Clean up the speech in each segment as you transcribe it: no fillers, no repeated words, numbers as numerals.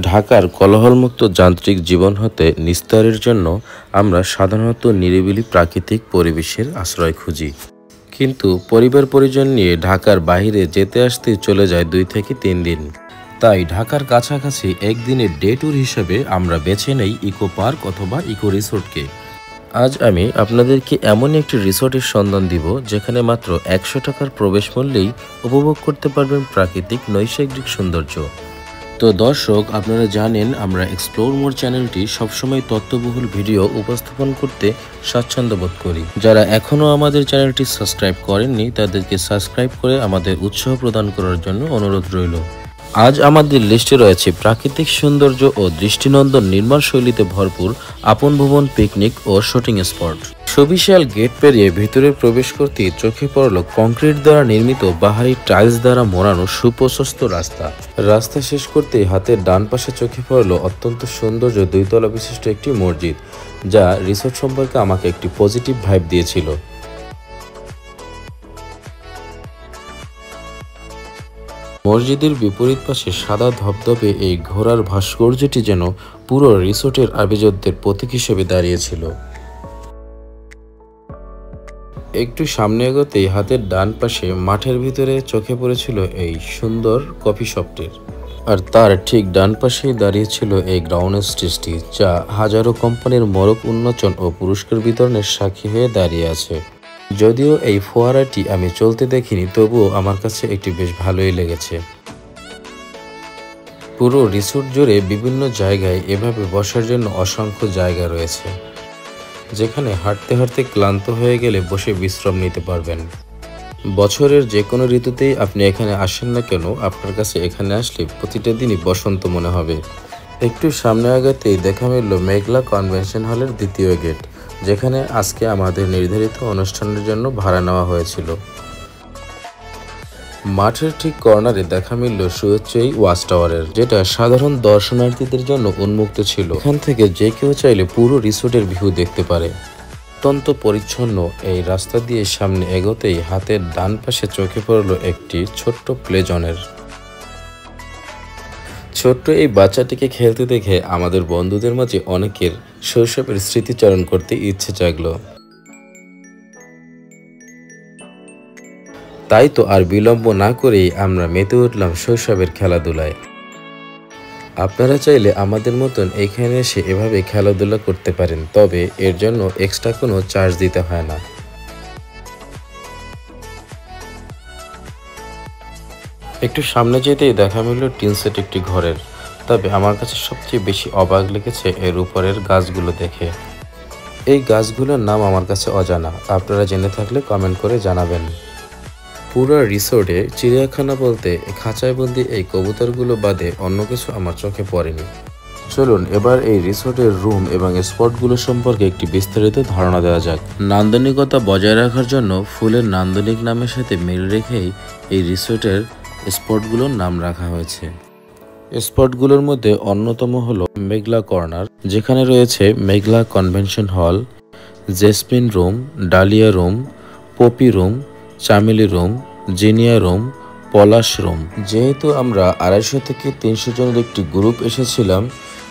ঢাকার কোলাহলমুক্ত যান্ত্রিক জীবন হতে নিস্তারের জন্য আমরা সাধারণত নিরিবিলি প্রাকৃতিক পরিবেশের আশ্রয় খুঁজি, কিন্তু পরিবার পরিজন নিয়ে ঢাকার বাইরে যেতে আসতে চলে যায় 2 থেকে 3 দিন। তাই ঢাকার কাছাকাছি একদিনের ডে ট্যুর হিসেবে আমরা বেছে নেই ইকো পার্ক অথবা ইকো রিসোর্টকে। আজ আমি আপনাদেরকে এমন একটি রিসোর্টের সন্ধান দিব যেখানে মাত্র 100 টাকার প্রবেশ মূল্যেই উপভোগ করতে পারবেন প্রাকৃতিক নৈসর্গিক সৌন্দর্য। তো দর্শক, আপনারা জানেন আমরা এক্সপ্লোর মোর চ্যানেলটি সবসময় তথ্যবহুল ভিডিও উপস্থাপন করতে স্বাচ্ছন্দ্য বোধ করি। যারা এখনও আমাদের চ্যানেলটি সাবস্ক্রাইব করেননি তাদেরকে সাবস্ক্রাইব করে আমাদের উৎসাহ প্রদান করার জন্য অনুরোধ রইল। আজ আমাদের লিস্টে রয়েছে প্রাকৃতিক সৌন্দর্য ও দৃষ্টিনন্দন নির্মাণ শৈলীতে ভরপুর আপন ভবন, পিকনিক ও শুটিং স্পট। সুবিশাল গেট পেরিয়ে ভিতরে প্রবেশ করতেই চোখে পড়ল কংক্রিট দ্বারা নির্মিত বাহারি টাইলস দ্বারা মোড়ানো সুপ্রশস্ত রাস্তা শেষ করতেই হাতের ডান পাশে চোখে পড়ল অত্যন্ত সৌন্দর্য 2 তলা বিশিষ্ট একটি মসজিদ, যা রিসোর্ট সম্পর্কে আমাকে একটি পজিটিভ ভাইব দিয়েছিল। মসজিদের বিপরীত পাশে সাদা ধবধবে এই ঘোড়ার ভাস্কর্যটি যেন পুরো রিসোর্টের আভিজাত্যের প্রতীক হিসেবে দাঁড়িয়েছিল। একটু সামনে এগোতেই হাতের ডান পাশে মাঠের ভিতরে চোখে পড়েছিল এই সুন্দর কফি শপটির, আর তার ঠিক ডান পাশেই দাঁড়িয়েছিল এই গ্রাউন্ড স্টেজটি, যা হাজারো কোম্পানির মোড়ক উন্মোচন ও পুরস্কার বিতরণের সাক্ষী হয়ে দাঁড়িয়ে আছে। যদিও এই ফোয়ারাটি আমি চলতে দেখিনি, তবুও আমার কাছে একটি বেশ ভালোই লেগেছে। পুরো রিসোর্ট জুড়ে বিভিন্ন জায়গায় এভাবে বসার জন্য অসংখ্য জায়গা রয়েছে, যেখানে হাঁটতে হাঁটতে ক্লান্ত হয়ে গেলে বসে বিশ্রাম নিতে পারবেন। বছরের যে কোনো ঋতুতেই আপনি এখানে আসেন না কেন, আপনার কাছে এখানে আসলে প্রতিটা দিনই বসন্ত মনে হবে। একটু সামনে আগাতেই দেখা মিলল মেঘলা কনভেনশন হলের 2য় গেট, যেখানে আজকে আমাদের নির্ধারিত অনুষ্ঠানের জন্য ভাড়া নেওয়া হয়েছিল। মাঠের ঠিক কর্নারে দেখা মিলল সুউচ্চই ওয়াচ টাওয়ারের, যেটা সাধারণ দর্শনার্থীদের জন্য উন্মুক্ত ছিল। এখান থেকে যে কেউ চাইলে পুরো রিসোর্টের ভিউ দেখতে পারে। অত্যন্ত পরিচ্ছন্ন এই রাস্তা দিয়ে সামনে এগোতেই হাতের ডান পাশে চোখে পড়ল একটি ছোট্ট প্লে জোনের। ছোট্ট এই বাচ্চাটিকে খেলতে দেখে আমাদের বন্ধুদের মাঝে অনেকের শৈশবের স্মৃতিচারণ করতে ইচ্ছে জাগলো। তাই তো আর বিলম্ব না করেই আমরা মেতে উঠলাম শৈশবের খেলাধুলায়। আপনারা চাইলে আমাদের মতন এখানে এসে এভাবে খেলাধুলা করতে পারেন, তবে এর জন্য এক্সট্রা কোনো চার্জ দিতে হয় না। একটু সামনে যেতেই দেখা মিলল টিন সেট একটি ঘরের, তবে আমার কাছে সবচেয়ে বেশি অবাক লেগেছে এর উপরের গাছগুলো দেখে। এই গাছগুলোর নাম আমার কাছে অজানা, আপনারা জেনে থাকলে কমেন্ট করে জানাবেন। পুরো রিসোর্টে চিড়িয়াখানা বলতে খাঁচায় বন্দি এই কবুতরগুলো বাদে অন্য কিছু আমার চোখে পড়েনি। চলুন এবার এই রিসোর্টের রুম এবং স্পটগুলো সম্পর্কে একটি বিস্তারিত ধারণা দেওয়া যাক। নান্দনিকতা বজায় রাখার জন্য ফুলের নান্দনিক নামের সাথে মিল রেখেই এই রিসোর্টের স্পটগুলোর নাম রাখা হয়েছে। স্পটগুলোর মধ্যে অন্যতম হলো মেঘলা কর্নার, যেখানে রয়েছে Meghla convention hall, jasmine room, dahlia room, poppy room, Chameli room, zinnia room, Palash room. যেহেতু আমরা 250 থেকে 300 জনের একটি গ্রুপ এসেছিলাম,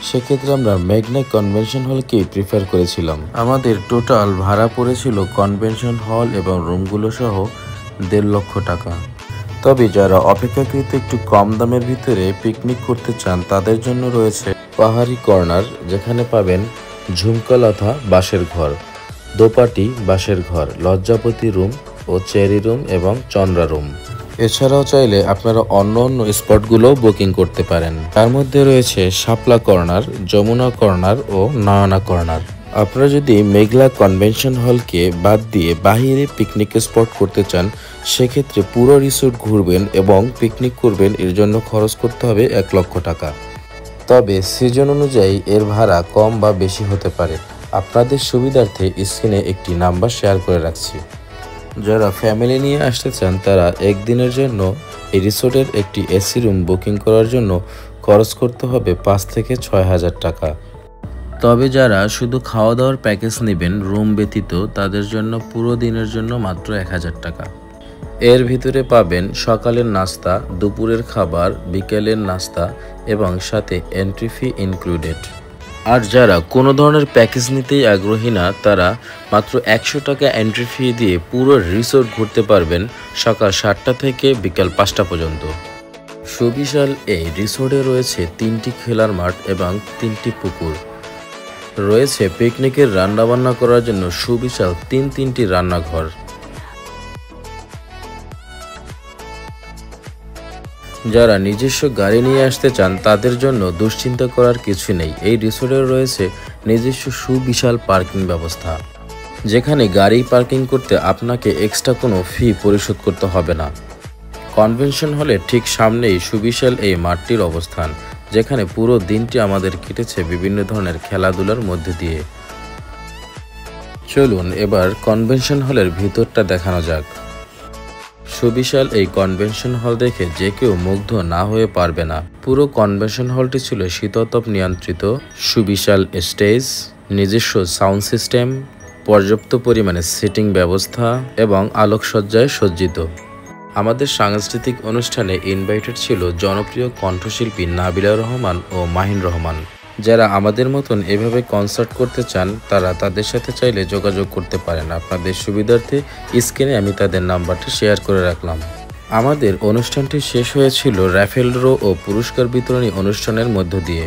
সেক্ষেত্রে আমরা মেঘনা কনভেনশন হলকেই প্রিফার করেছিলাম। আমাদের টোটাল ভাড়া পড়েছিল কনভেনশন হল এবং রুমগুলো সহ 1.5 লক্ষ টাকা। তবে যারা অপেক্ষাকৃত একটু কম দামের ভিতরে পিকনিক করতে চান, তাদের জন্য রয়েছে পাহাড়ি কর্নার, যেখানে পাবেন ঝুমকালাথা বাঁশের ঘর, দোপাটি বাঁশের ঘর, লজ্জাপতি রুম ও চেরি রুম এবং চন্দ্রা রুম। এছাড়াও চাইলে আপনারা অন্য স্পটগুলো বুকিং করতে পারেন। তার মধ্যে রয়েছে শাপলা কর্নার, যমুনা কর্নার ও নয়না কর্নার। আপনারা যদি মেঘলা কনভেনশন হলকে বাদ দিয়ে বাহিরে পিকনিক স্পট করতে চান, সেক্ষেত্রে পুরো রিসোর্ট ঘুরবেন এবং পিকনিক করবেন, এর জন্য খরচ করতে হবে 1 লক্ষ টাকা। তবে সিজন অনুযায়ী এর ভাড়া কম বা বেশি হতে পারে। আপনাদের সুবিধার্থে স্ক্রিনে একটি নাম্বার শেয়ার করে রাখছি। যারা ফ্যামিলি নিয়ে আসতে চান, তারা একদিনের জন্য এই রিসোর্টের একটি এসি রুম বুকিং করার জন্য খরচ করতে হবে 5 থেকে 6 হাজার টাকা। তবে যারা শুধু খাওয়া দাওয়ার প্যাকেজ নেবেন রুম ব্যতীত, তাদের জন্য পুরো দিনের জন্য মাত্র 1000 টাকা। এর ভিতরে পাবেন সকালের নাস্তা, দুপুরের খাবার, বিকেলের নাস্তা এবং সাথে এন্ট্রি ফি ইনক্লুডেড। আর যারা কোনো ধরনের প্যাকেজ নিতেই আগ্রহী না, তারা মাত্র 100 টাকা এন্ট্রি ফি দিয়ে পুরো রিসোর্ট ঘুরতে পারবেন সকাল 7টা থেকে বিকাল 5টা পর্যন্ত। সুবিশাল এই রিসোর্টে রয়েছে 3টি খেলার মাঠ এবং 3টি পুকুর। রয়েছে পিকনিকের রান্নাবান্না করার জন্য সুবিশাল তিনটি রান্নাঘর। যারা নিজস্ব গাড়ি নিয়ে আসতে চান তাদের জন্য দুশ্চিন্তা করার কিছু নেই। এই রিসোর্টে রয়েছে নিজস্ব সুবিশাল পার্কিং ব্যবস্থা, যেখানে গাড়ি পার্কিং করতে আপনাকে এক্সট্রা কোনো ফি পরিশোধ করতে হবে না। কনভেনশন হলের ঠিক সামনেই সুবিশাল এই মাঠটির অবস্থান, যেখানে পুরো দিনটি আমাদের কেটেছে বিভিন্ন ধরনের খেলাধুলার মধ্যে দিয়ে। চলুন এবার কনভেনশন হলের ভিতরটা দেখানো যাক। সুবিশাল এই কনভেনশন হল দেখে যে কেউ মুগ্ধ না হয়ে পারবে না। পুরো কনভেনশন হলটি ছিল শীততাপ নিয়ন্ত্রিত, সুবিশাল স্টেজ, নিজস্ব সাউন্ড সিস্টেম, পর্যাপ্ত পরিমাণে সিটিং ব্যবস্থা এবং আলোকসজ্জায় সজ্জিত। আমাদের সাংস্কৃতিক অনুষ্ঠানে ইনভাইটেড ছিল জনপ্রিয় কণ্ঠশিল্পী নাবিলা রহমান ও মাহিন রহমান। যারা আমাদের মতন এভাবে কনসার্ট করতে চান তারা তাদের সাথে চাইলে যোগাযোগ করতে পারেন। আপনাদের সুবিধার্থে স্ক্রিনে আমি তাদের নাম্বারটি শেয়ার করে রাখলাম। আমাদের অনুষ্ঠানটি শেষ হয়েছিল র্যাফেল ড্র ও পুরস্কার বিতরণী অনুষ্ঠানের মধ্য দিয়ে।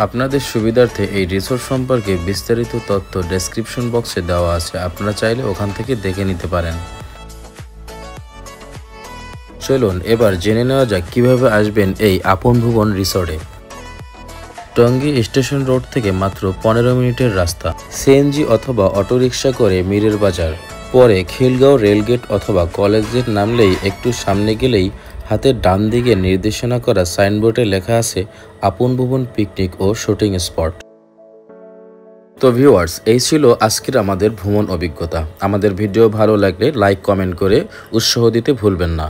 আপনাদের সুবিধার্থে এই রিসোর্ট সম্পর্কে বিস্তারিত তথ্য ডেসক্রিপশন বক্সে দেওয়া আছে, আপনারা চাইলে ওখান থেকে দেখে নিতে পারেন। চলুন এবার জেনে নেওয়া যাক কিভাবে আসবেন এই আপন ভুবন রিসোর্টে। টঙ্গী স্টেশন রোড থেকে মাত্র 15 মিনিটের রাস্তা। সিএনজি অথবা অটোরিকশা করে মিরের বাজার, পরে খিলগাঁও রেলগেট অথবা কলেজ গেট নামলেই একটু সামনে গেলেই হাতের ডান দিকে নির্দেশনা করা সাইনবোর্ডে লেখা আছে আপন ভুবন পিকনিক ও শুটিং স্পট। তো ভিউয়ার্স, এই ছিল আজকের আমাদের ভ্রমণ অভিজ্ঞতা। আমাদের ভিডিও ভালো লাগলে লাইক কমেন্ট করে উৎসাহ দিতে ভুলবেন না।